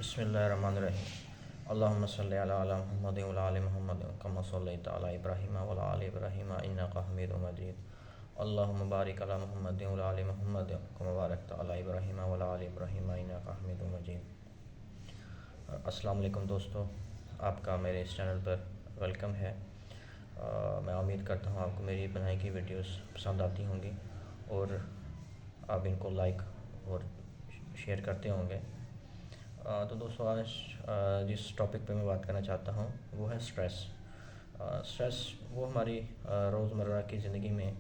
बिस्मिल्लाहिर्रहमानिर्रहीम। अल्लाहुम्मा सल्लि अला मुहम्मद व अला आलि मुहम्मद कमा सल्लैता अला इब्राहीम व अला आलि इब्राहीम इन्नका हमीदुम मजीद। अल्लाहुम्मा बारिक अला मुहम्मद व अला आलि मुहम्मद कमा बारकता अला इब्राहीम व अला आलि इब्राहीम इन्नका हमीदुम मजीद। अस्सलाम वालेकुम दोस्तों, आपका मेरे इस चैनल पर वेलकम है। मैं उम्मीद करता हूँ आपको मेरी बनाई की वीडियोस पसंद आती होंगी और आप इनको लाइक और शेयर करते होंगे। तो दोस्तों, आज जिस टॉपिक पे मैं बात करना चाहता हूँ वो है स्ट्रेस। स्ट्रेस वो हमारी रोज़मर्रा की ज़िंदगी में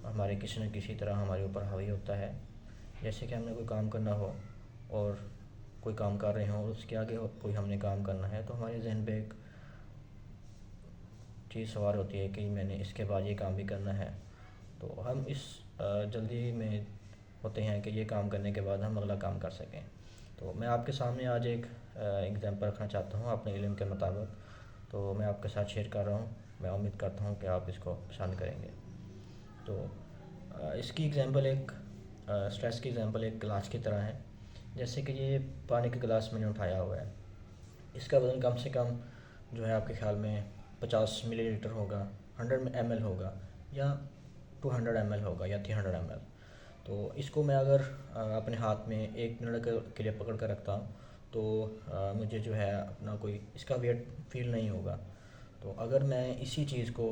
हमारे किसी न किसी तरह हमारे ऊपर हावी होता है। जैसे कि हमने कोई काम करना हो और कोई काम कर रहे हो, उसके आगे कोई हमने काम करना है, तो हमारे जहन पे एक चीज़ सवार होती है कि मैंने इसके बाद ये काम भी करना है। तो हम इस जल्दी में होते हैं कि ये काम करने के बाद हम अगला काम कर सकें। तो मैं आपके सामने आज एक एग्ज़ाम्पल रखना चाहता हूँ अपने इल्म के मुताबिक, तो मैं आपके साथ शेयर कर रहा हूँ। मैं उम्मीद करता हूँ कि आप इसको पसंद करेंगे। तो इसकी एग्ज़ाम्पल एक स्ट्रेस की एग्ज़ाम्पल एक गिलास की तरह है। जैसे कि ये पानी का गिलास मैंने उठाया हुआ है, इसका वज़न कम से कम जो है आपके ख्याल में 50 मिलीलीटर होगा, 100 ml होगा, या 200 ml होगा, या 300 ml। तो इसको मैं अगर अपने हाथ में 1 मिनट के लिए पकड़ कर रखता हूँ तो मुझे जो है अपना कोई इसका वेट फील नहीं होगा। तो अगर मैं इसी चीज़ को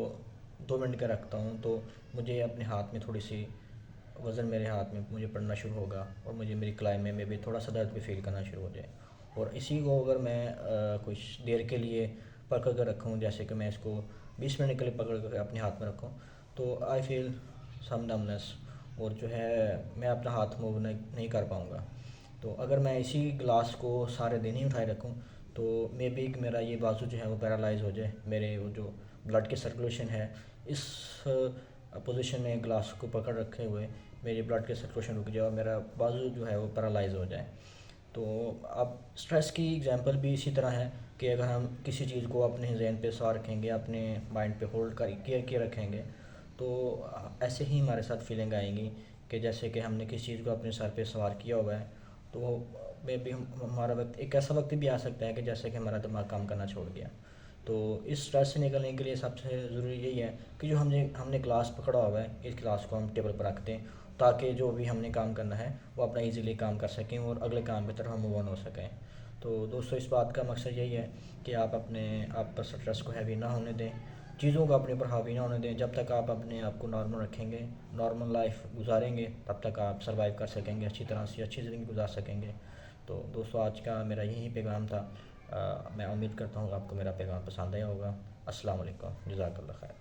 2 मिनट का रखता हूँ तो मुझे अपने हाथ में थोड़ी सी वज़न मेरे हाथ में मुझे पड़ना शुरू होगा और मुझे मेरी कलाई में भी थोड़ा सा दर्द भी फील करना शुरू हो जाए। और इसी को अगर मैं कुछ देर के लिए पकड़ कर रखूँ, जैसे कि मैं इसको 20 मिनट के लिए पकड़ कर अपने हाथ में रखूँ, तो आई फील सम डमनेस, और जो है मैं अपना हाथ मूव नहीं कर पाऊँगा। तो अगर मैं इसी ग्लास को सारे दिन ही उठाए रखूँ तो मे बी कि मेरा ये बाजू जो है वो पैरालाइज़ हो जाए। मेरे वो जो ब्लड की सर्कुलेशन है, इस पोजीशन में ग्लास को पकड़ रखे हुए मेरी ब्लड की सर्कुलेशन रुक जाए और मेरा बाजू जो है वो पैरालाइज़ हो जाए। तो अब स्ट्रेस की एग्जांपल भी इसी तरह है कि अगर हम किसी चीज़ को अपने जहन पे सवार रखेंगे, अपने माइंड पे होल्ड कर किए रखेंगे, तो ऐसे ही हमारे साथ फीलिंग आएंगी कि जैसे कि हमने किसी चीज़ को अपने सर पे सवार किया हुआ है। तो मे बी हमारा वक्त एक ऐसा वक्त भी आ सकता है कि जैसे कि हमारा दिमाग काम करना छोड़ गया। तो इस स्ट्रेस से निकलने के लिए सबसे ज़रूरी यही है कि जो हमने हमने क्लास पकड़ा हुआ है, इस क्लास को हम टेबल पर रख दें, ताकि जो भी हमने काम करना है वो अपना इजीली काम कर सकें और अगले काम की तरफ हम मूव ऑन हो सकें। तो दोस्तों, इस बात का मकसद यही है कि आप अपने आप पर स्ट्रेस को हैवी ना होने दें, चीज़ों को अपने ऊपर हावी ना होने दें। जब तक आप अपने आप को नॉर्मल रखेंगे, नॉर्मल लाइफ गुजारेंगे, तब तक आप सर्वाइव कर सकेंगे, अच्छी तरह से अच्छी ज़िंदगी गुजार सकेंगे। तो दोस्तों, आज का मेरा यही पैगाम था। मैं उम्मीद करता हूँ आपको मेरा पैगाम पसंद आया होगा। अस्सलाम वालेकुम, जज़ाकल्लाह खैर।